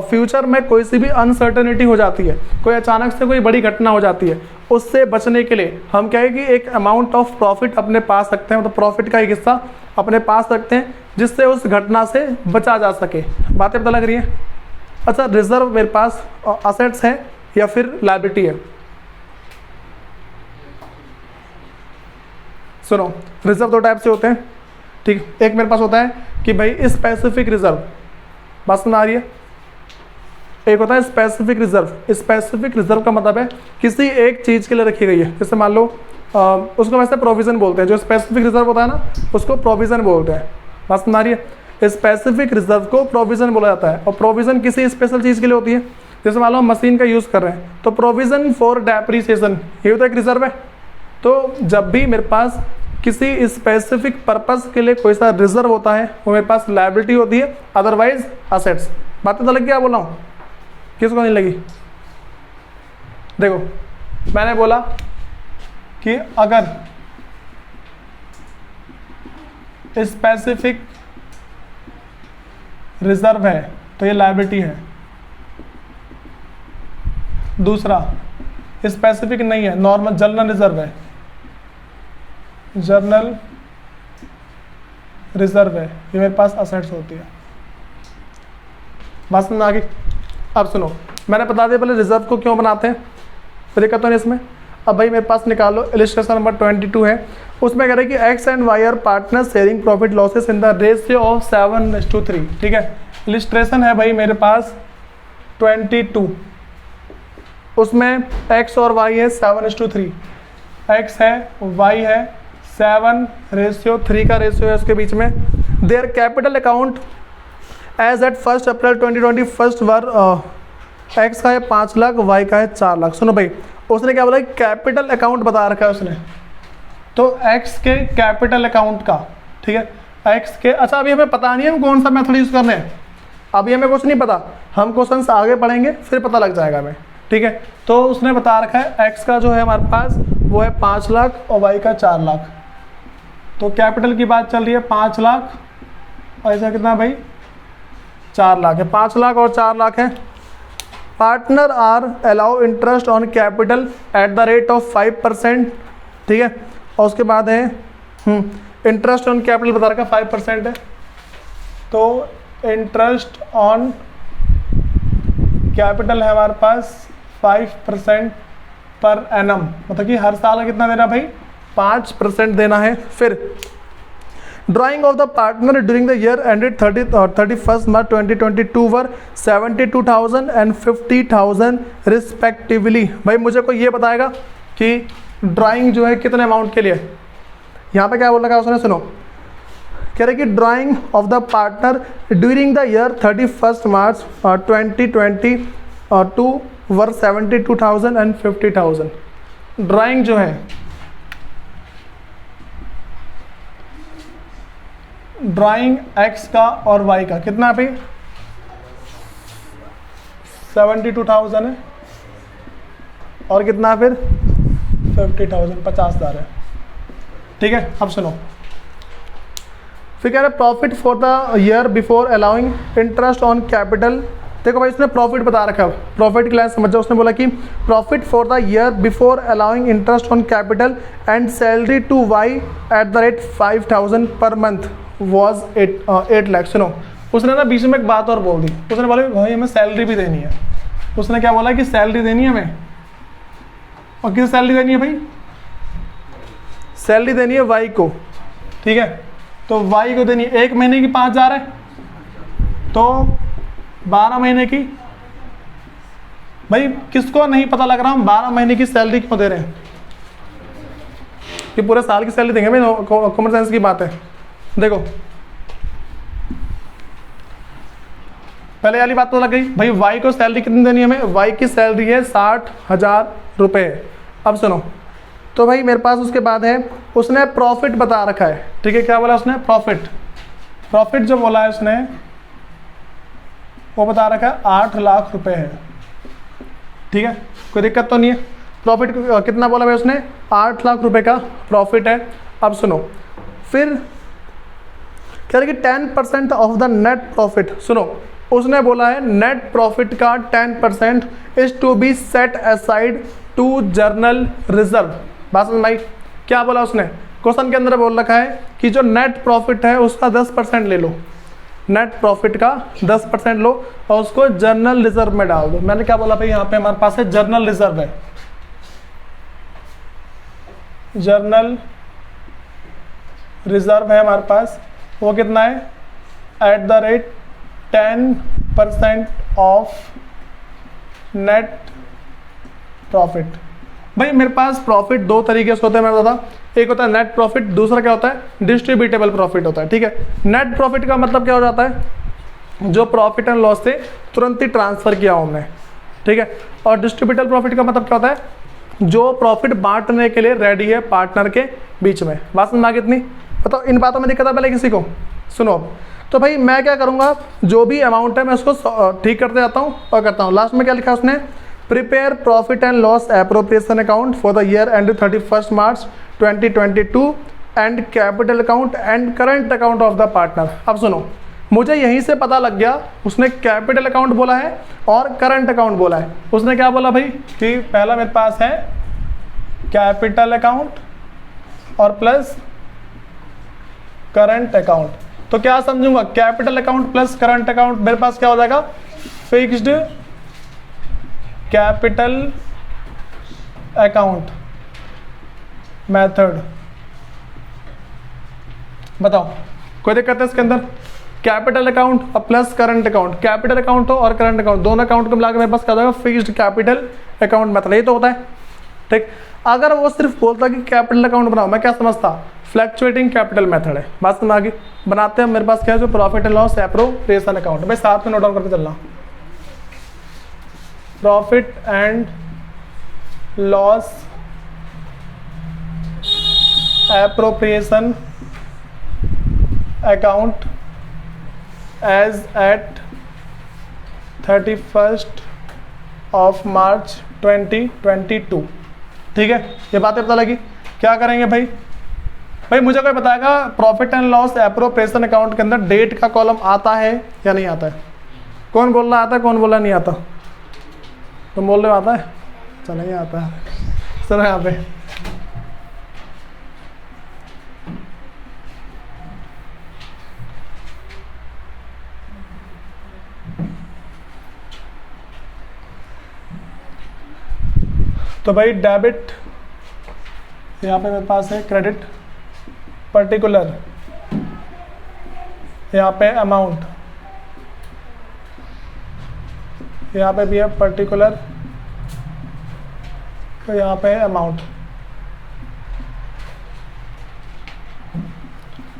फ्यूचर में कोई सी भी अनसर्टेनिटी हो जाती है, कोई अचानक से कोई बड़ी घटना हो जाती है, उससे बचने के लिए हम क्या है कि एक अमाउंट ऑफ प्रॉफिट अपने पास रखते हैं, मतलब प्रॉफिट का एक हिस्सा अपने पास रखते हैं, जिससे उस घटना से बचा जा सके। बातें पता लग रही है? अच्छा, रिजर्व मेरे पास असेट्स है या फिर लायबिलिटी है? सुनो, रिजर्व दो टाइप से होते हैं। ठीक, एक मेरे पास होता है कि भाई स्पेसिफिक रिजर्व, बात समझ आ रही है? एक होता है स्पेसिफिक रिजर्व। स्पेसिफिक रिजर्व का मतलब है किसी एक चीज के लिए रखी गई है। जैसे मान लो उसको वैसे प्रोविजन बोलते हैं, जो स्पेसिफिक रिजर्व होता है ना उसको प्रोविजन बोलते हैं। बात समझ आ रही है? स्पेसिफिक रिजर्व को प्रोविजन बोला जाता है, और प्रोविजन किसी स्पेशल चीज के लिए होती है। जैसे मान लो हम मशीन का यूज कर रहे हैं, तो प्रोविजन फॉर डेप्रिसिएशन, ये तो एक रिजर्व है। तो जब भी मेरे पास किसी स्पेसिफिक पर्पस के लिए कोई सा रिजर्व होता है, वो मेरे पास लायबिलिटी होती है, अदरवाइज असेट्स। बातें तो लग क्या बोला हूँ? किसको नहीं लगी? देखो, मैंने बोला कि अगर स्पेसिफिक रिजर्व है तो ये लायबिलिटी है। दूसरा स्पेसिफिक नहीं है, नॉर्मल जनरल रिजर्व है, जनरल रिजर्व है, ये मेरे पास असेट्स होती है। बात समझ में आ गई? अब सुनो, मैंने बता दिया पहले रिजर्व को क्यों बनाते हैं, फिर दिक्कत तो नहीं इसमें। अब भाई मेरे पास निकालो, इलिस्ट्रेशन नंबर 22 है, उसमें कह रहे हैं कि X and Y are partner sharing profit losses in the ratio of 7:3। ठीक है, इलिस्ट्रेशन है भाई मेरे पास 22, उसमें एक्स और वाई है 7:3, एक्स है वाई है 7:3 का रेशियो है उसके बीच में। Their capital account as at 1 April 2020 first were X का है 5 लाख, वाई का है 4 लाख। सुनो भाई, उसने क्या बोला, कैपिटल अकाउंट बता रखा है उसने, तो एक्स के कैपिटल अकाउंट का, ठीक है, एक्स के, अच्छा अभी हमें पता नहीं है हम कौन सा मेथड यूज़ कर रहे हैं, अभी हमें कुछ नहीं पता, हम क्वेश्चन आगे पढ़ेंगे फिर पता लग जाएगा हमें। ठीक है, तो उसने बता रखा है एक्स का जो है हमारे पास वो है 5 लाख और वाई का 4 लाख। तो कैपिटल की बात चल रही है 5 लाख और ऐसा कितना भाई 4 लाख है, 5 लाख और 4 लाख है। Partner are allow interest on capital at the rate of 5%। ठीक है, और उसके बाद है इंटरेस्ट ऑन कैपिटल बता रखा 5% है, तो इंटरेस्ट ऑन कैपिटल है हमारे पास 5% पर एनम, मतलब कि हर साल कितना देना भाई 5% देना है। फिर drying of the partner during the year ended 31 March 2022 were 72,000 and 50,000 respectively. भाई मुझे कोई ये बताएगा कि ड्राइंग जो है कितने अमाउंट के लिए, यहाँ पे क्या बोल रखा है उसने, सुनो, कह रहे कि drawing of the partner during the year 31 March 2022 were 72,000 and 50,000। Drawing जो है, ड्राइंग एक्स का और वाई का कितना है भाई 72,000 है, और कितना फिर 50,000, 50,000 है। ठीक है, अब सुनो, फिर कह रहे profit for the year before allowing interest on capital. देखो भाई उसने प्रॉफिट बता रखा है, प्रॉफिट की लाइन समझ जाओ, उसने बोला कि profit for the year before allowing interest on capital and salary to Y at the rate 5,000 per month was 8 lakh. सुनो, उसने ना बीच में एक बात और बोल दी, उसने बोला भाई हमें सैलरी भी देनी है। उसने क्या बोला कि सैलरी देनी है हमें, और किस सैलरी देनी है भाई, सैलरी देनी है वाई को। ठीक है, तो वाई को देनी है 1 महीने की 5,000 है, तो 12 महीने की, भाई किसको नहीं पता लग रहा हम 12 महीने की सैलरी क्यों दे रहे हैं, कि पूरे साल की सैलरी देंगे भाई, कॉमन सेंस की बात है। देखो पहले वाली बात तो लग गई भाई, वाई को सैलरी कितनी देनी है हमें, वाई की सैलरी है 60,000 रुपये। अब सुनो, तो भाई मेरे पास उसके बाद है उसने प्रॉफिट बता रखा है। ठीक है, क्या बोला उसने, प्रॉफिट, प्रॉफिट जो बोला है उसने वो बता रखा है 8 लाख रुपए है। ठीक है, कोई दिक्कत तो नहीं है। प्रॉफिट कितना बोला भाई उसने, 8 लाख रुपए का प्रॉफिट है। अब सुनो, फिर कह रहे कि 10% ऑफ द नेट प्रॉफिट, सुनो उसने बोला है नेट प्रॉफिट का 10% is to be set aside to general reserve. बात समझ में आई, क्या बोला उसने, क्वेश्चन के अंदर बोल रखा है कि जो नेट प्रॉफिट है उसका 10% ले लो, नेट प्रॉफिट का 10% लो और उसको जर्नल रिजर्व में डाल दो। मैंने क्या बोला भाई, यहाँ पे हमारे पास है जर्नल रिजर्व है, जर्नल रिजर्व है हमारे पास, वो कितना है eight the rate 10% of net profit. भाई मेरे पास प्रॉफिट दो तरीके से होते हैं, मैं बताता, एक होता है नेट प्रॉफिट, दूसरा क्या होता है डिस्ट्रीब्यूटेबल प्रॉफिट होता है। ठीक है, नेट प्रॉफिट का मतलब क्या हो जाता है, जो प्रॉफिट एंड लॉस से तुरंत ही ट्रांसफर किया हमने। ठीक है, और डिस्ट्रीब्यूटेबल प्रॉफिट का मतलब क्या होता है, जो प्रॉफिट बांटने के लिए रेडी है पार्टनर के बीच में। बात समझ में आ गई इतनी, बताओ इन बातों में दिक्कत है पहले किसी को, सुनो अब। तो भाई मैं क्या करूँगा, जो भी अमाउंट है मैं उसको ठीक करते जाता हूँ और करता हूँ। लास्ट में क्या लिखा उसने, prepare profit and loss appropriation account for the year and 31 March 2022 and capital account and current account of the partner. अब सुनो, मुझे यहीं से पता लग गया, उसने कैपिटल अकाउंट बोला है और करंट अकाउंट बोला है। उसने क्या बोला भाई कि पहला मेरे पास है कैपिटल अकाउंट और प्लस करंट अकाउंट। तो क्या समझूंगा, capital account plus current account मेरे पास क्या हो जाएगा, फिक्स्ड कैपिटल अकाउंट मेथड। बताओ कोई दिक्कत है इसके अंदर? कैपिटल अकाउंट और plus current account, capital account हो और करंट अकाउंट, दोनों अकाउंट को मिलाकर मेरे पास क्या हो जाएगा, फिक्स्ड कैपिटल अकाउंट मेथड। ये तो होता है ठीक। अगर वो सिर्फ बोलता कि कैपिटल अकाउंट बनाओ, मैं क्या समझता, फ्लैक्चुएटिंग कैपिटल मेथड है। बात समझ आ गई? बनाते हैं। मेरे पास क्या है, जो profit and loss appropriation account, भाई साथ में नोट डाउन करके चलना। Profit and loss appropriation account as at 31st of March 2022। ठीक है, ये बातें पता लगी। क्या करेंगे भाई, मुझे कोई बताएगा profit and loss appropriation account के अंदर डेट का कॉलम आता है या नहीं आता है? कौन बोल रहा आता है, कौन बोल रहा नहीं आता? तुम बोल रहे हो आता है? चलो नहीं आता है। चलो यहाँ पे तो भाई डेबिट, यहाँ पे मेरे पास है क्रेडिट पर्टिकुलर, यहाँ पे अमाउंट, यहाँ पे भी है पर्टिकुलर, तो यहाँ पे है अमाउंट।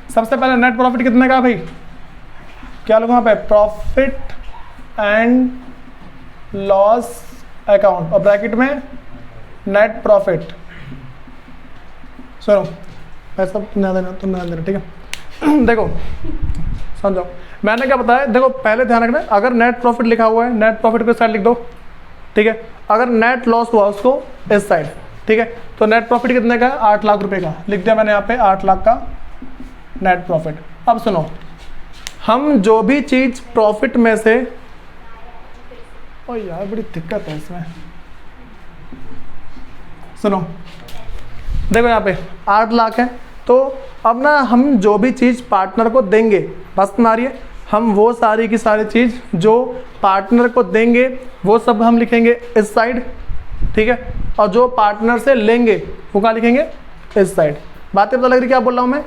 सबसे पहले नेट प्रॉफिट कितने का भाई, क्या लूँगा यहाँ पे, प्रॉफिट एंड लॉस अकाउंट और ब्रैकेट में नेट प्रॉफिट। सुनो पैसा तुम ध्यान देना, तुम ध्यान देना, ठीक है। देखो समझो मैंने क्या बताया, देखो पहले ध्यान रखना, अगर नेट प्रॉफिट लिखा हुआ है, नेट प्रॉफिट को इस साइड लिख दो, ठीक है। अगर नेट लॉस हुआ उसको इस साइड, ठीक है। तो नेट प्रॉफिट कितने का है, 8 लाख रुपए का, लिख दिया मैंने यहाँ पे 8 लाख का नेट प्रॉफिट। अब सुनो, हम जो भी चीज प्रॉफिट में से, ओ यार बड़ी दिक्कत है इसमें, सुनो देखो यहाँ पे 8 लाख है, तो अब ना हम जो भी चीज़ पार्टनर को देंगे, बस में आ रही है, हम वो सारी की सारी चीज़ जो पार्टनर को देंगे वो सब हम लिखेंगे इस साइड, ठीक है। और जो पार्टनर से लेंगे वो क्या लिखेंगे, इस साइड। बातें पता लग रही क्या बोल रहा हूँ मैं?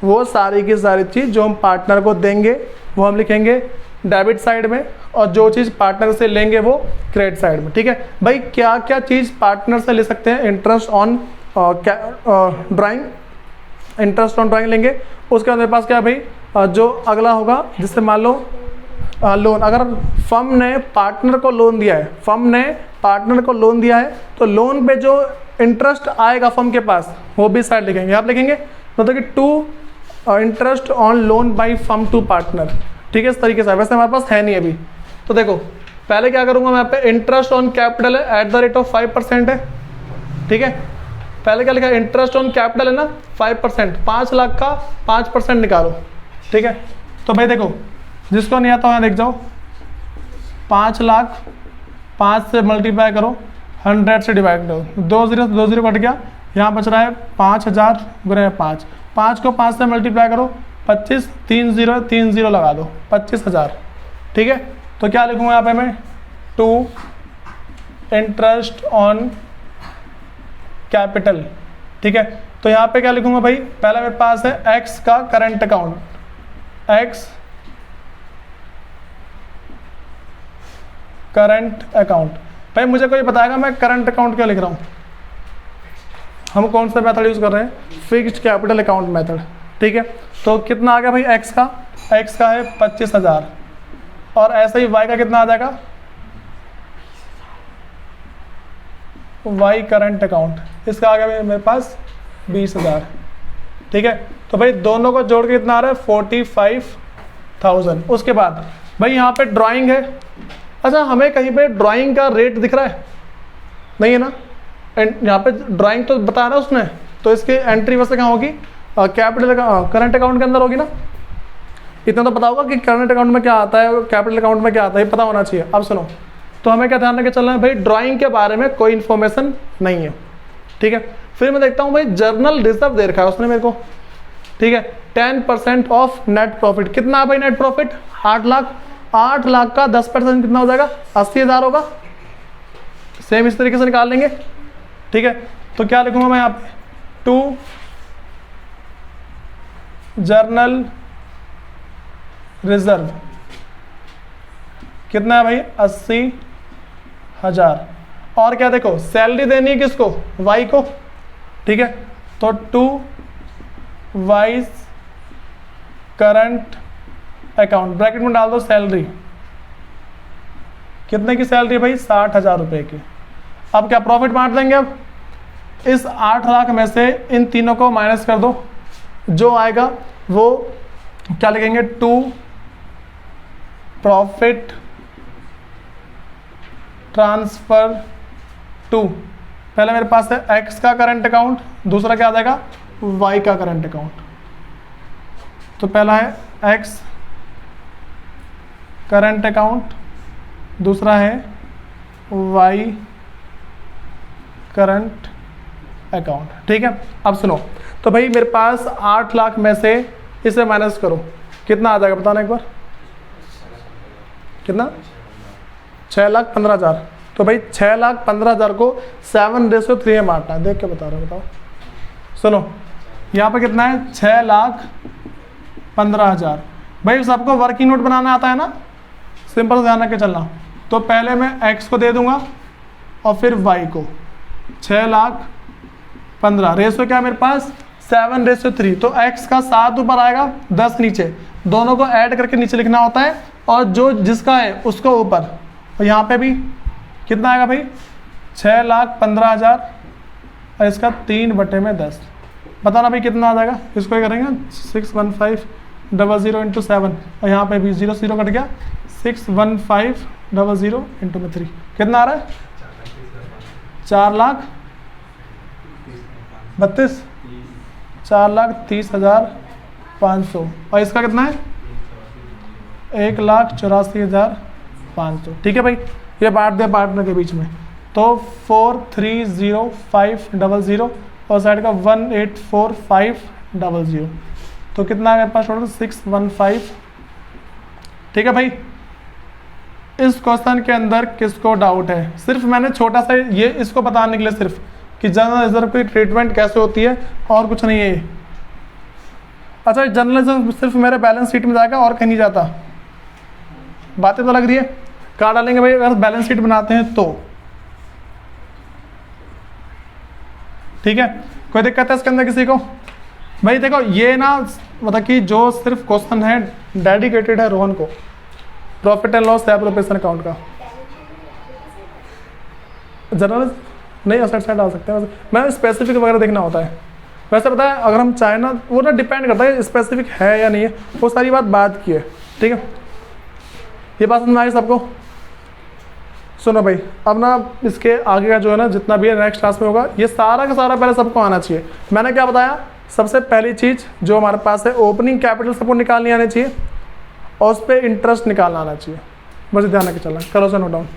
वो सारी की सारी चीज़ जो हम पार्टनर को देंगे वो हम लिखेंगे डेबिट साइड में, और जो चीज़ पार्टनर से लेंगे वो क्रेडिट साइड में, ठीक है। भाई क्या क्या चीज़ पार्टनर से ले सकते हैं, interest on drawing, interest on drawing लेंगे। उसके बाद मेरे पास क्या है भाई, जो अगला होगा, जिससे मान लो लोन, अगर फर्म ने पार्टनर को लोन दिया है, फर्म ने पार्टनर को लोन दिया है, तो लोन पे जो इंटरेस्ट आएगा फर्म के पास वो भी साइड लिखेंगे, आप लिखेंगे मतलब कि to interest on loan by firm to partner, ठीक है। इस तरीके से, वैसे हमारे पास है नहीं अभी, तो देखो पहले क्या करूँगा मैं, यहाँ पे इंटरेस्ट ऑन कैपिटल है एट द रेट ऑफ 5% है, ठीक है। पहले क्या लिखा, इंटरेस्ट ऑन कैपिटल है ना 5%, 5 लाख का 5% निकालो, ठीक है। तो भाई देखो जिसको नहीं आता है देख जाओ, 5 लाख 5 से मल्टीप्लाई करो, 100 से डिवाइड करो, 2 0 कट गया, यहाँ बच रहा है 5000 गुणे 5, 5 को 5 से मल्टीप्लाई करो, 25, 3 0 लगा दो, 25,000, ठीक है। तो क्या लिखूँगा यहाँ पे मैं, टू इंटरेस्ट ऑन कैपिटल, ठीक है। तो यहाँ पे क्या लिखूँगा भाई, पहला मेरे पास है एक्स का current account, x current account. भाई मुझे कोई बताएगा मैं करंट अकाउंट क्यों लिख रहा हूँ? हम कौन सा मेथड यूज़ कर रहे हैं, फिक्स्ड कैपिटल अकाउंट मेथड, ठीक है। तो कितना आ गया भाई, एक्स का है 25,000, और ऐसे ही वाई का कितना आ जाएगा, वाई करंट अकाउंट, इसका आ गया मेरे पास 20,000, ठीक है। तो भाई दोनों को जोड़ के कितना आ रहा है, 45,000। उसके बाद भाई यहाँ पे ड्राइंग है, अच्छा हमें कहीं पे ड्राइंग का रेट दिख रहा है, नहीं है ना, यहाँ पे ड्राइंग तो बताया ना उसने, तो इसकी एंट्री वैसे कहाँ होगी, कैपिटल करंट अकाउंट के अंदर होगी ना। इतना तो पता होगा कि करंट अकाउंट में क्या आता है, कैपिटल अकाउंट में क्या आता है, पता होना चाहिए। अब सुनो, तो हमें क्या ध्यान रख के चलना है भाई, ड्राइंग के बारे में कोई इन्फॉर्मेशन नहीं है, ठीक है। फिर मैं देखता हूँ भाई जर्नल रिजर्व दे रखा है उसने मेरे को, ठीक है। 10% ऑफ नेट प्रॉफिट, कितना है भाई नेट प्रॉफिट? 8 लाख। 8 लाख का 10% कितना हो जाएगा? 80,000 होगा। सेम इस तरीके से निकाल लेंगे, ठीक है। तो क्या लिखूंगा मैं यहाँ पे, टू जर्नल रिजर्व कितना है भाई? 80,000। और क्या देखो, सैलरी देनी है किसको? वाई को, ठीक है। तो to Y's current account, bracket में डाल दो सैलरी। कितने की सैलरी भाई? 60,000 रुपए की। अब क्या प्रॉफिट बांट देंगे? अब इस 8 लाख में से इन तीनों को माइनस कर दो, जो आएगा वो क्या लिखेंगे? टू प्रॉफिट ट्रांसफर टू, पहले मेरे पास है एक्स का करंट अकाउंट, दूसरा क्या आ जाएगा? वाई का करंट अकाउंट। तो पहला है एक्स करंट अकाउंट, दूसरा है वाई करंट अकाउंट, ठीक है। अब सुनो, तो भाई मेरे पास 8 लाख में से इसे माइनस करो, कितना आ जाएगा बताना एक बार? कितना? 6,15,000। तो भाई 6,15,000 को 7:3 में बांटना है। देख के बता रहा हूँ, बताओ। सुनो, यहाँ पे कितना है? 6,15,000। भाई सबको वर्किंग नोट बनाना आता है ना, सिंपल ध्यान रख के चलना। तो पहले मैं एक्स को दे दूंगा और फिर वाई को। 6,15,000 रेशो क्या मेरे पास? 7:3। तो एक्स का 7 ऊपर आएगा, 10 नीचे, दोनों को ऐड करके नीचे लिखना होता है, और जो जिसका है उसको ऊपर। और यहाँ पे भी कितना आएगा भाई? 6,15,000 और इसका 3/10। बताना भाई कितना आ जाएगा? इसको ही करेंगे 61500 इंटू 7, और यहाँ पे भी 0 0 कट गया। 61500 इंटू में 3 कितना आ रहा है? 4,32,000 4,30,500। और इसका कितना है? 1,84,500, ठीक है भाई। ये बांट दे पार्टनर के बीच में। तो 4,30,500 और साइड का 1,84,500। तो कितना है मेरे पास टोटल? 615, ठीक है भाई। इस क्वेश्चन के अंदर किसको डाउट है? सिर्फ मैंने छोटा सा ये इसको बताने के लिए सिर्फ कि जनरल रिजर्व की ट्रीटमेंट कैसे होती है, और कुछ नहीं है ये। अच्छा, जनरल रिजर्व सिर्फ मेरे बैलेंस शीट में जाएगा और कहीं नहीं जाता। बातें तो लग रही है। कहाँ डालेंगे भाई अगर बैलेंस शीट बनाते हैं तो? ठीक है, कोई दिक्कत है इसके अंदर किसी को? भाई देखो, ये ना मतलब कि जो सिर्फ क्वेश्चन है डेडिकेटेड है रोहन को, profit and loss appropriation account का। जनरल नहीं असेट साइड डाल सकते हैं, मैं स्पेसिफिक वगैरह देखना होता है। वैसे पता है अगर हम चाहें ना, वो ना डिपेंड करता है स्पेसिफिक है या नहीं है, वो सारी बात की है, ठीक है। ये बात समझ में आई सबको? सुनो भाई, अब ना इसके आगे का जो है ना जितना भी है नेक्स्ट क्लास में होगा, ये सारा का सारा पहले सबको आना चाहिए। मैंने क्या बताया? सबसे पहली चीज़ जो हमारे पास है, ओपनिंग कैपिटल सबको निकालनी आनी चाहिए और उस पर इंटरेस्ट निकालना आना चाहिए। बस ध्यान रख के चलना। करो से नोट डाउन।